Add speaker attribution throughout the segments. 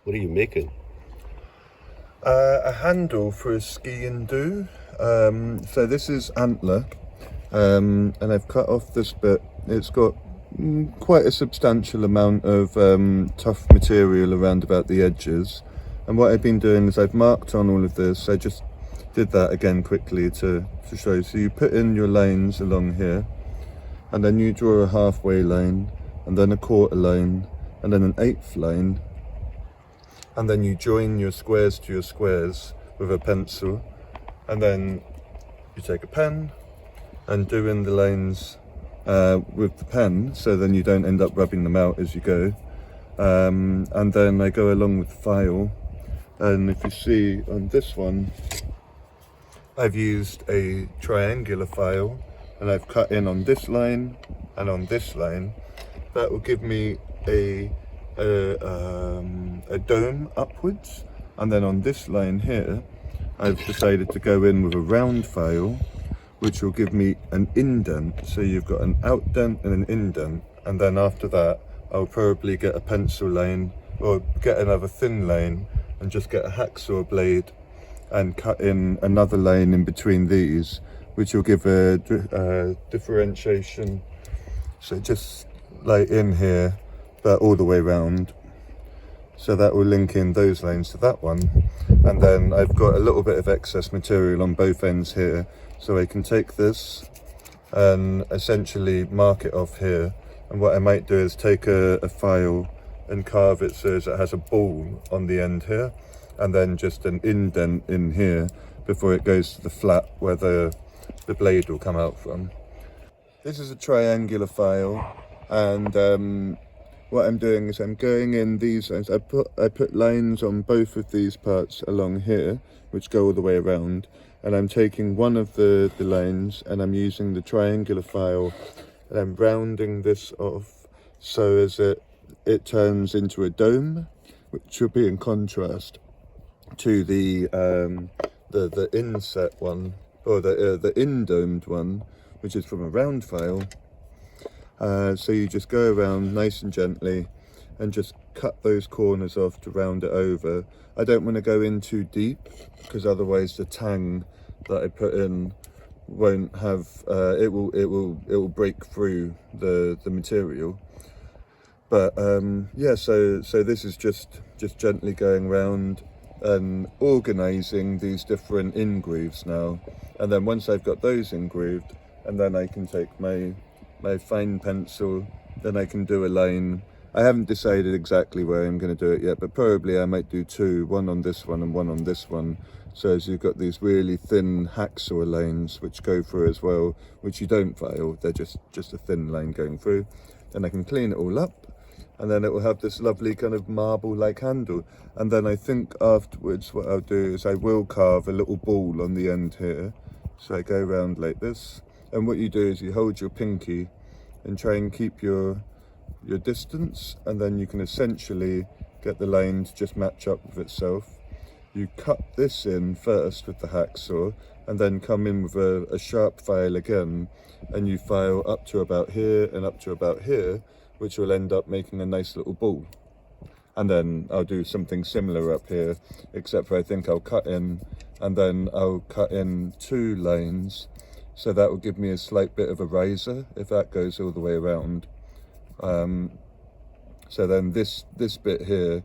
Speaker 1: What are you making?
Speaker 2: A handle for a Skean Dhu. So this is antler, and I've cut off this bit. It's got quite a substantial amount of tough material around about the edges. And what I've been doing is I've marked on all of this. I just did that again quickly to show you. So you put in your lines along here, and then you draw a halfway line, and then a quarter line, and then an eighth line. And then you join your squares to your squares with a pencil, and then you take a pen and do in the lines with the pen, so then you don't end up rubbing them out as you go. And then I go along with the file, and if you see on this one, I've used a triangular file, and I've cut in on this line and on this line. That will give me a dome upwards, and then on this line here I've decided to go in with a round file, which will give me an indent. So you've got an outdent and an indent, and then after that I'll probably get a pencil line or get another thin line and just get a hacksaw blade and cut in another line in between these, which will give a differentiation. So just like in here, but all the way around, so that will link in those lines to that one. And then I've got a little bit of excess material on both ends here, so I can take this and essentially mark it off here. And what I might do is take a file and carve it so as it has a ball on the end here, and then just an indent in here before it goes to the flat where the blade will come out from. This is a triangular file, and what I'm doing is I'm going in these lines. I put lines on both of these parts along here, which go all the way around, and I'm taking one of the lines and I'm using the triangular file, and I'm rounding this off so as it turns into a dome, which will be in contrast to the inset one, or the indomed one, which is from a round file. So you just go around nice and gently and just cut those corners off to round it over. I don't want to go in too deep, because otherwise the tang that I put in won't have it will break through the material. But yeah, so this is just gently going around and organizing these different in-grooves now. And then once I've got those in-grooved, and then I can take my fine pencil, then I can do a line. I haven't decided exactly where I'm going to do it yet, but probably I might do two, one on this one and one on this one. So as you've got these really thin hacksaw lines which go through as well, which you don't file, they're just a thin line going through. Then I can clean it all up, and then it will have this lovely kind of marble-like handle. And then I think afterwards what I'll do is I will carve a little ball on the end here. So I go around like this, and what you do is you hold your pinky and try and keep your distance, and then you can essentially get the line to just match up with itself. You cut this in first with the hacksaw, and then come in with a sharp file again, and you file up to about here and up to about here, which will end up making a nice little ball. And then I'll do something similar up here, except for I think I'll cut in, and then I'll cut in two lines. So that will give me a slight bit of a riser if that goes all the way around. So then this bit here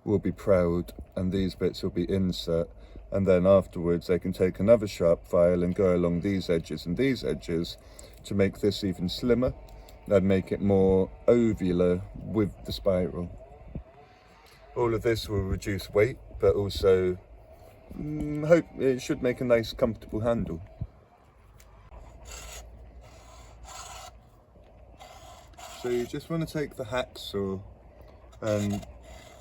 Speaker 2: will be proud, and these bits will be inset. And then afterwards I can take another sharp file and go along these edges and these edges to make this even slimmer and make it more ovular with the spiral. All of this will reduce weight, but also hope it should make a nice comfortable handle. So you just want to take the hacksaw and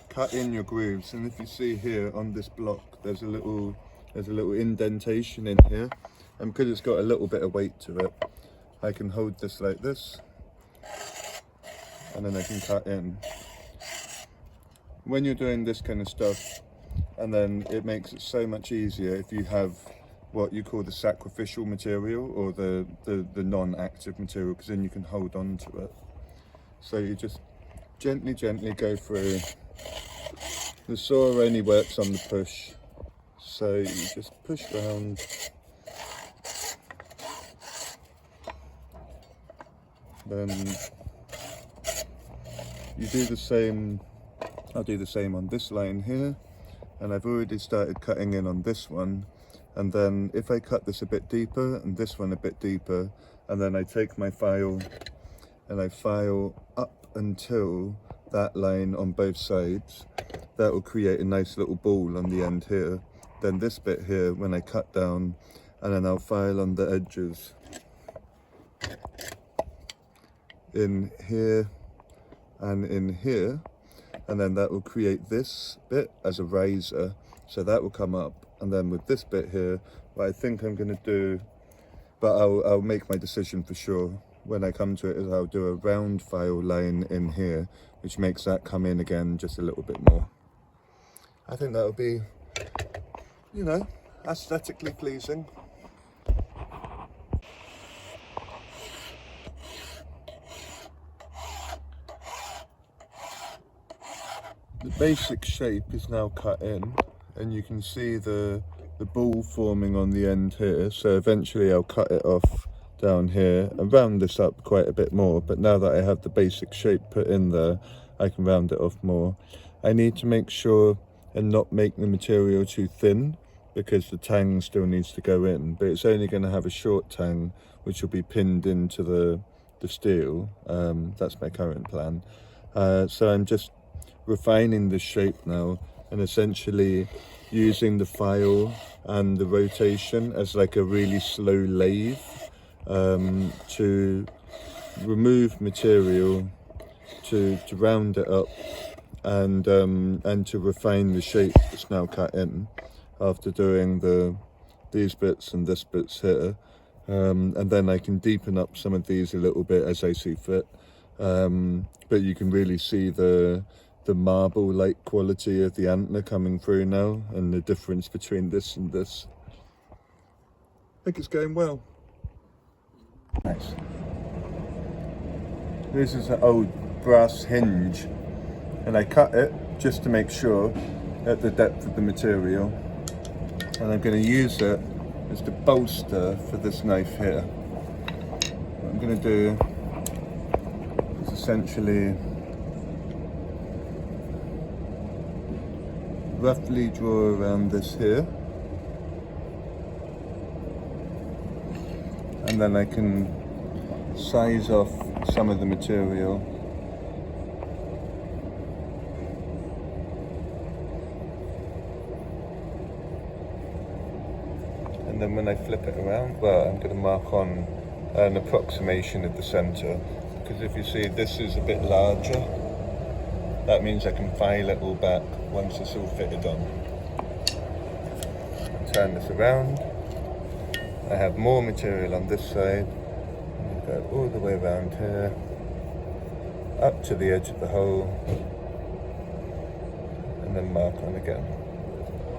Speaker 2: cut in your grooves, and if you see here on this block there's a little indentation in here, and because it's got a little bit of weight to it, I can hold this like this, and then I can cut in. When you're doing this kind of stuff, and then it makes it so much easier if you have what you call the sacrificial material, or the non-active material, because then you can hold on to it. So you just gently go through The saw only works on the push, so you just push round. Then you do the same, I'll do the same on this line here, and I've already started cutting in on this one. And then if I cut this a bit deeper and this one a bit deeper, and then I take my file and I file up until that line on both sides, that will create a nice little ball on the end here. Then this bit here, when I cut down, and then I'll file on the edges in here and in here, and then that will create this bit as a riser, so that will come up. And then with this bit here, what I think I'm going to do, but I'll make my decision for sure when I come to it, is I'll do a round file line in here, which makes that come in again just a little bit more. I think that'll be, you know, aesthetically pleasing. The basic shape is now cut in, and you can see the ball forming on the end here. So eventually I'll cut it off down here and round this up quite a bit more. But now that I have the basic shape put in there, I can round it off more. I need to make sure and not make the material too thin, because the tang still needs to go in, but it's only going to have a short tang which will be pinned into the steel. That's my current plan. So I'm just refining the shape now, and essentially using the file and the rotation as like a really slow lathe to remove material, to round it up, and to refine the shape that's now cut in after doing these bits and this bits here. And then I can deepen up some of these a little bit as I see fit. But you can really see the marble-like quality of the antler coming through now, and the difference between this and this. I think it's going well. Nice. This is an old brass hinge, and I cut it just to make sure at the depth of the material, and I'm going to use it as the bolster for this knife here. What I'm going to do is essentially roughly draw around this here, and then I can size off some of the material. And then when I flip it around, well, I'm going to mark on an approximation of the center, because if you see this is a bit larger, that means I can file it all back once it's all fitted on. Turn this around. I have more material on this side. And go all the way around here, up to the edge of the hole, and then mark on again.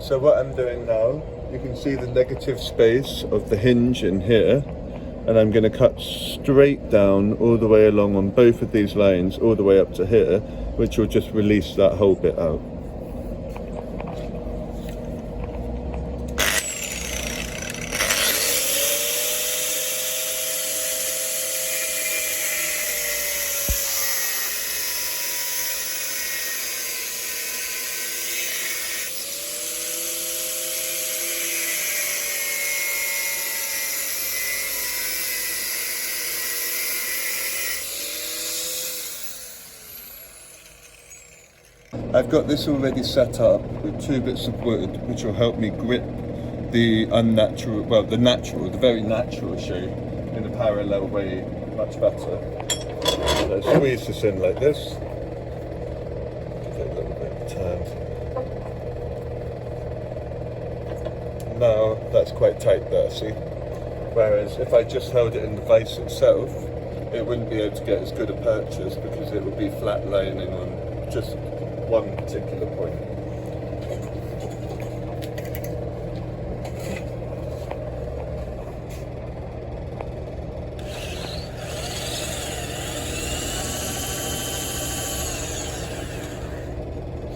Speaker 2: So what I'm doing now, you can see the negative space of the hinge in here, and I'm going to cut straight down all the way along on both of these lines, all the way up to here, which will just release that whole bit out. I've got this already set up with 2 bits of wood, which will help me grip the unnatural, well, the very natural shape in a parallel way much better. So squeeze this in like this. Give it a little bit of turn. Now that's quite tight there, see? Whereas if I just held it in the vise itself, it wouldn't be able to get as good a purchase, because it would be flat lining on just one particular point.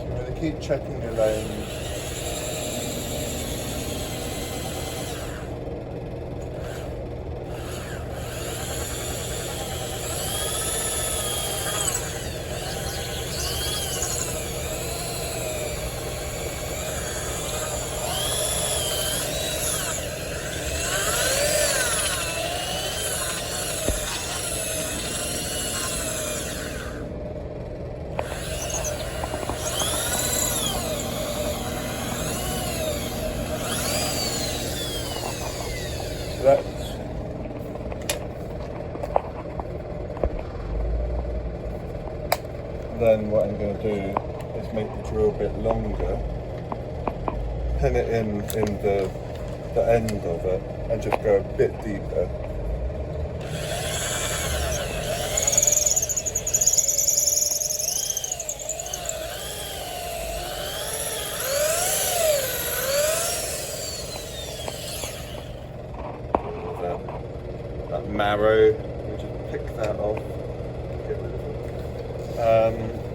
Speaker 2: Ready? keep checking your lines. Then what I'm going to do is make the drill a bit longer, pin it in the end of it, and just go a bit deeper. That marrow, we just pick that off.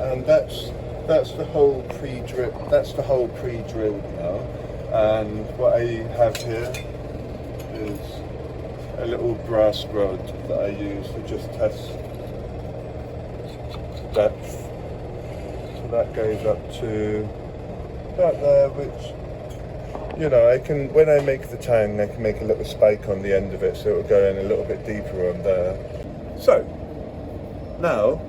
Speaker 2: And that's the whole pre-drill. That's the whole pre-drilled now. And what I have here is a little brass rod that I use to just test depth. So that goes up to about there, which, you know, I can, when I make the tang, I can make a little spike on the end of it, so it'll go in a little bit deeper on there. So now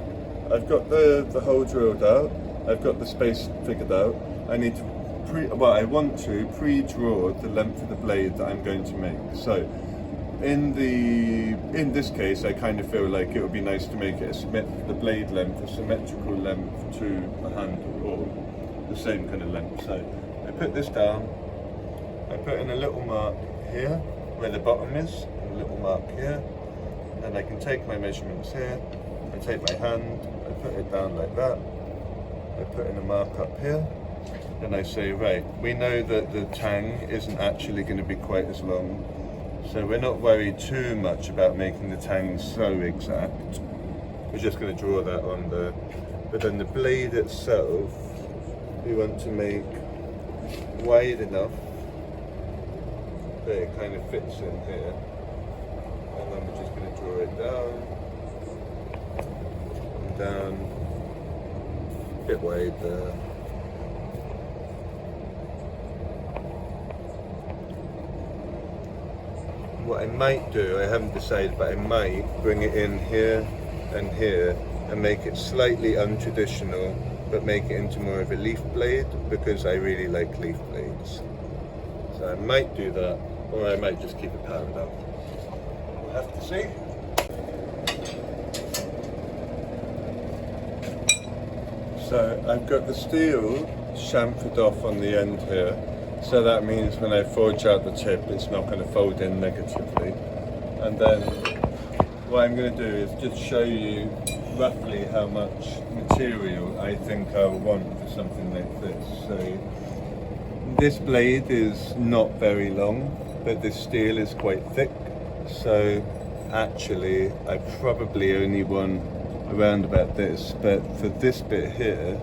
Speaker 2: I've got the hole drilled out, I've got the space figured out. I need to I want to pre-draw the length of the blade that I'm going to make. So in this case, I kind of feel like it would be nice to make it the blade length, a symmetrical length to the handle, or the same kind of length. So I put this down, I put in a little mark here where the bottom is, and a little mark here, and then I can take my measurements here, I take my hand, I put it down like that, I put in a mark up here, and I say, right, we know that the tang isn't actually going to be quite as long, so we're not worried too much about making the tang so exact. We're just going to draw that on there. But then the blade itself, we want to make wide enough that it kind of fits in here, and then we're just going to draw it down, a bit wide there. What I might do, I haven't decided, but I might bring it in here and here and make it slightly untraditional, but make it into more of a leaf blade, because I really like leaf blades. So I might do that, or I might just keep it parallel. We'll have to see. So I've got the steel chamfered off on the end here. So that means when I forge out the tip, it's not going to fold in negatively. And then what I'm going to do is just show you roughly how much material I think I'll want for something like this. So this blade is not very long, but this steel is quite thick. So actually, I probably only want around about this. But for this bit here,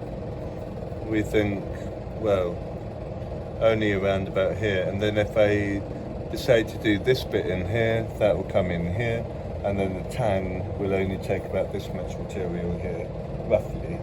Speaker 2: we think, well, only around about here, and then if I decide to do this bit in here, that will come in here, and then the tang will only take about this much material here, roughly.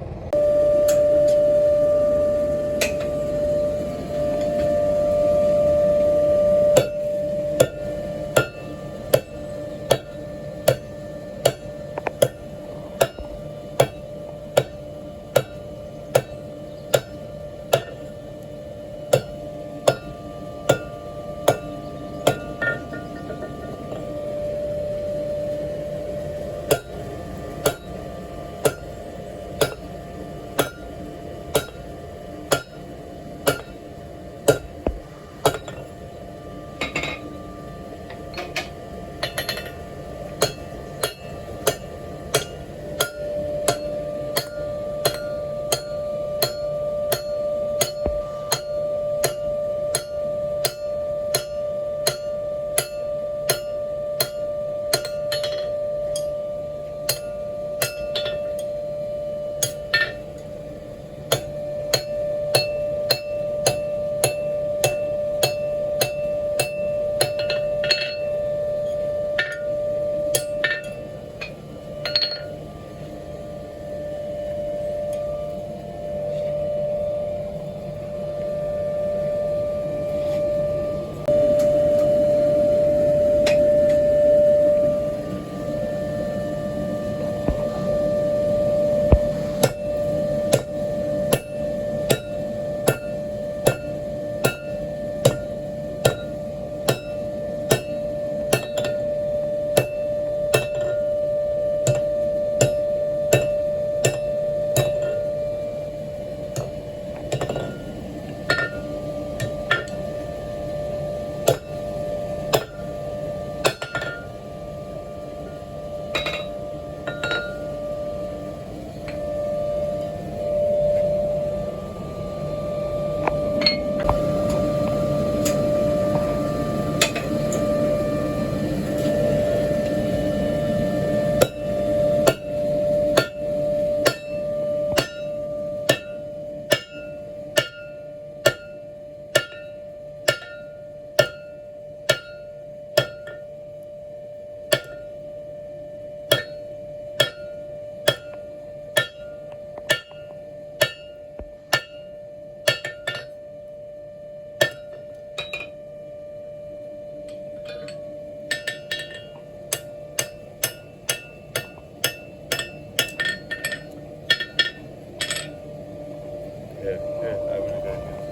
Speaker 2: Yeah, over again.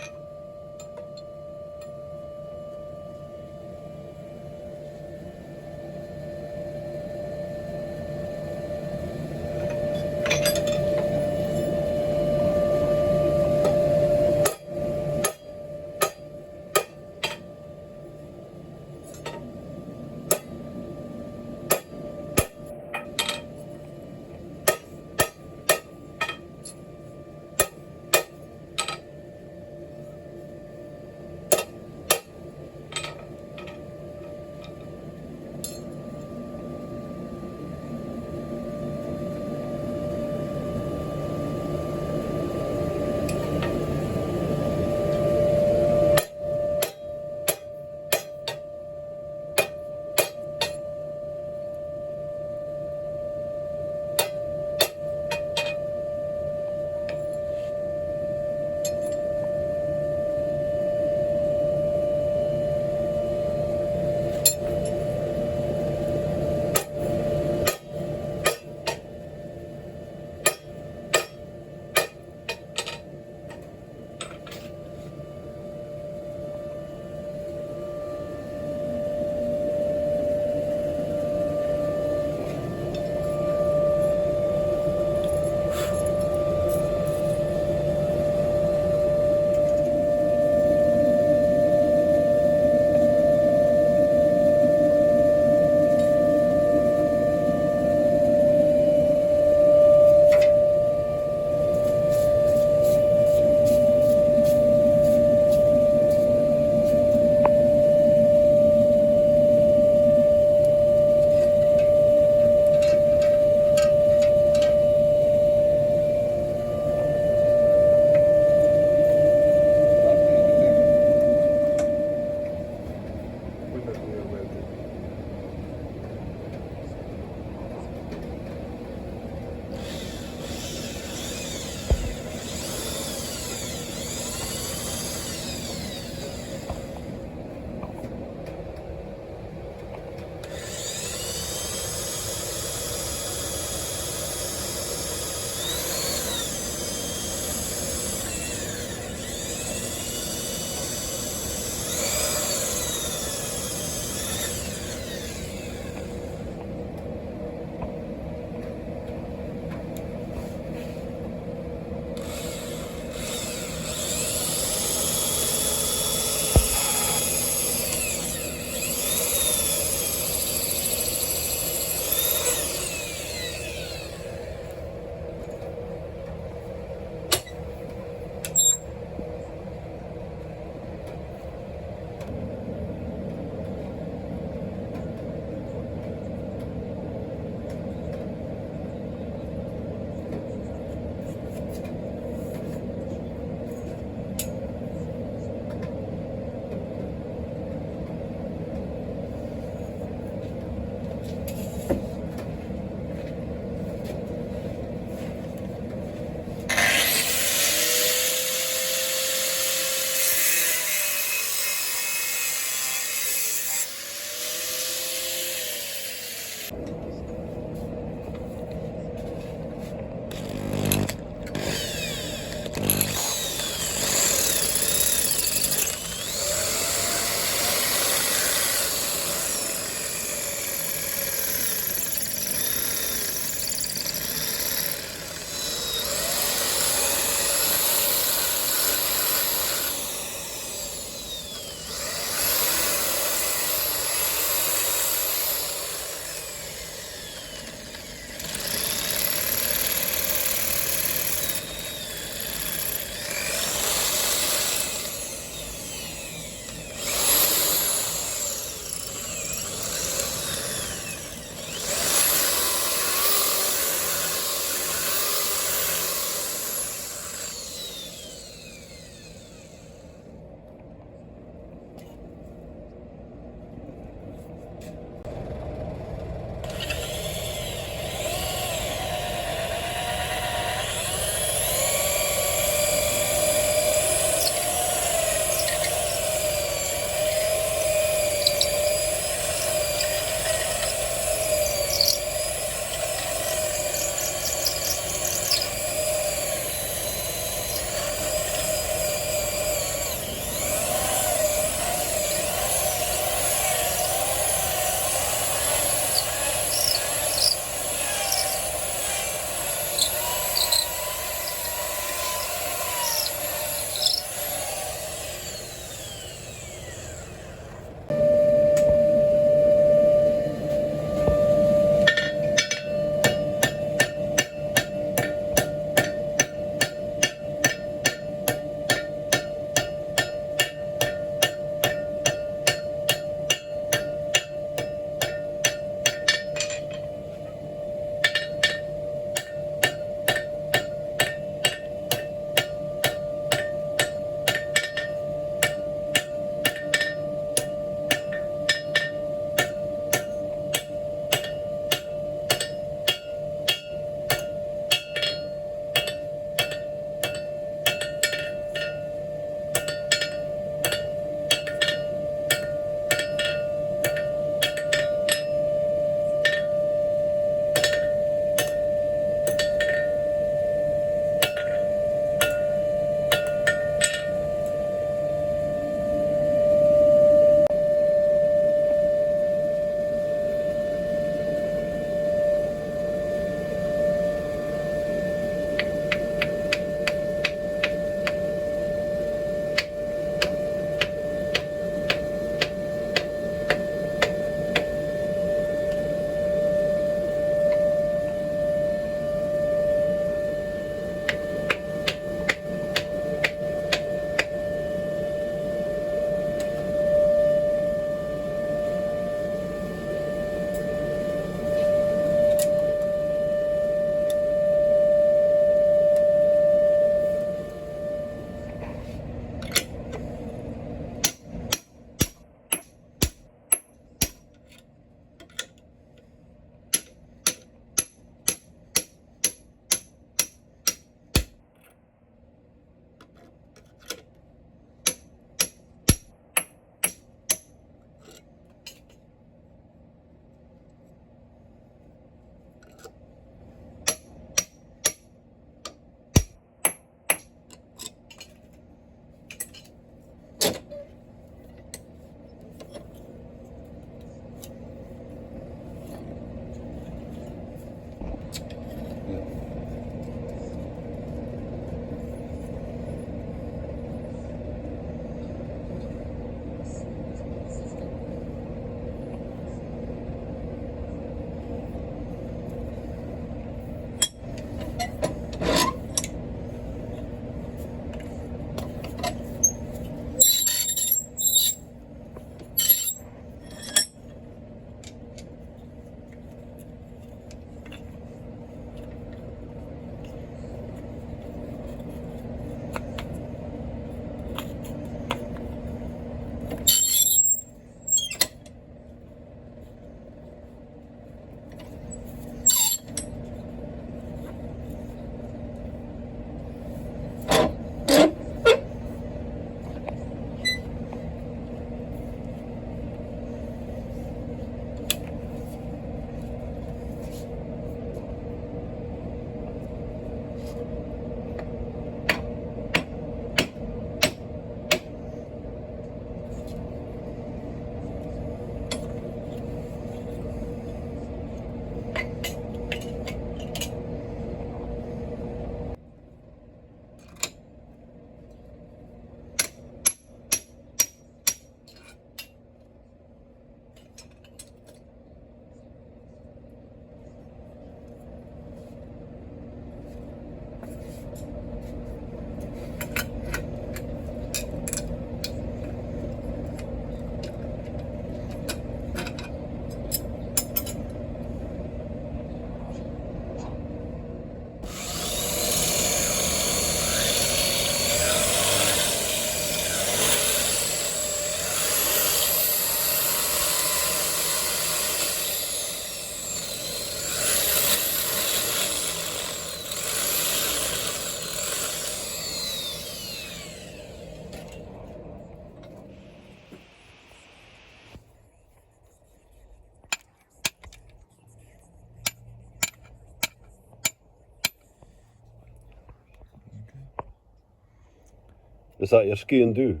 Speaker 1: Is that your Skean Dhu?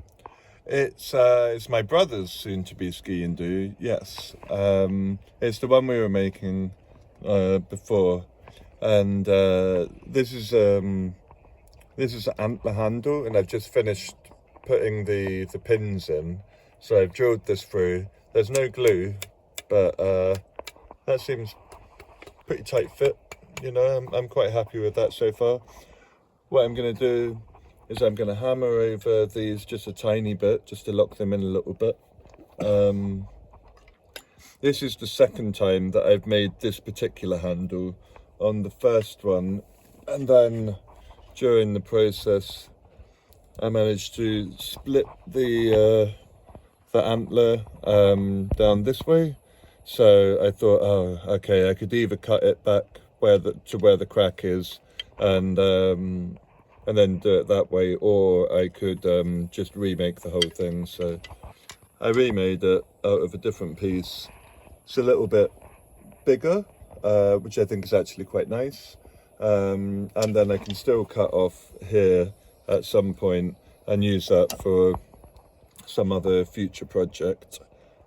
Speaker 2: It's my brother's soon-to-be Skean Dhu. Yes, it's the one we were making before, and this is an antler handle, and I've just finished putting the pins in. So I've drilled this through. There's no glue, but that seems pretty tight fit. You know, I'm quite happy with that so far. What I'm going to do is I'm going to hammer over these just a tiny bit, just to lock them in a little bit. This is the second time that I've made this particular handle. On the first one, and then during the process I managed to split the antler down this way. So I thought, oh, okay, I could either cut it back to where the crack is, and then do it that way, or I could just remake the whole thing. So I remade it out of a different piece. It's a little bit bigger, which I think is actually quite nice. And then I can still cut off here at some point and use that for some other future project.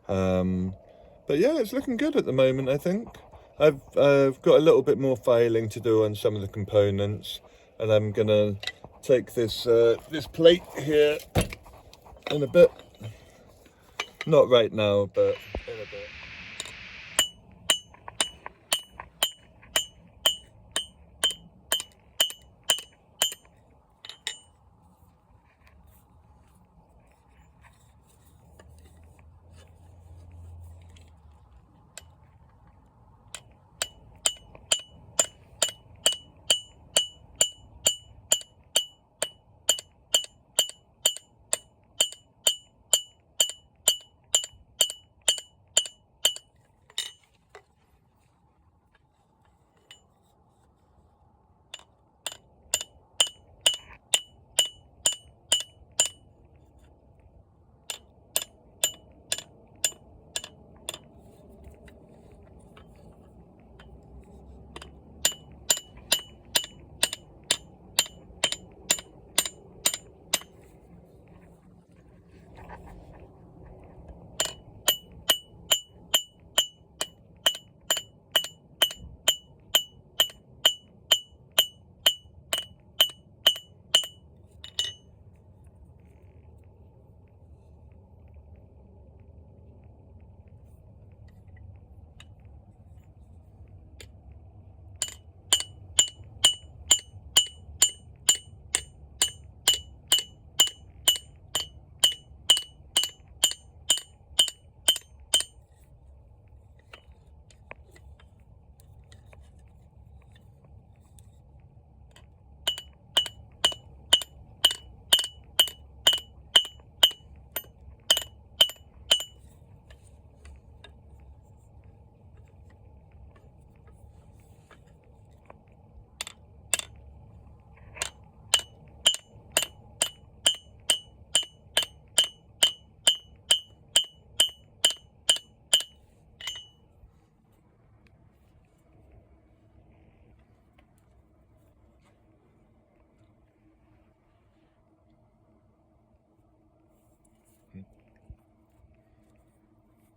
Speaker 2: But yeah, it's looking good at the moment, I think. I've got a little bit more filing to do on some of the components, and I'm gonna take this this plate here in a bit. Not right now, but in a bit.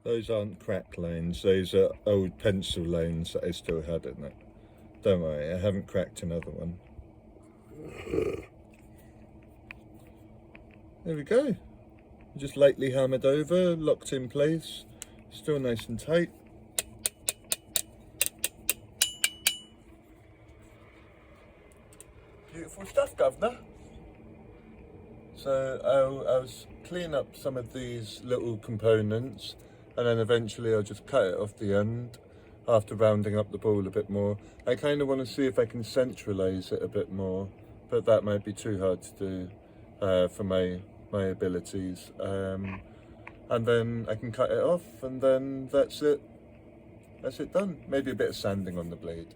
Speaker 2: Those aren't crack lines, those are old pencil lines that I still had in it. Don't worry, I haven't cracked another one. There we go. Just lightly hammered over, locked in place, still nice and tight. Beautiful stuff, Governor. So I'll clean up some of these little components, and then eventually I'll just cut it off the end after rounding up the ball a bit more. I kind of want to see if I can centralize it a bit more, but that might be too hard to do for my abilities. And then I can cut it off, and then that's it done. Maybe a bit of sanding on the blade.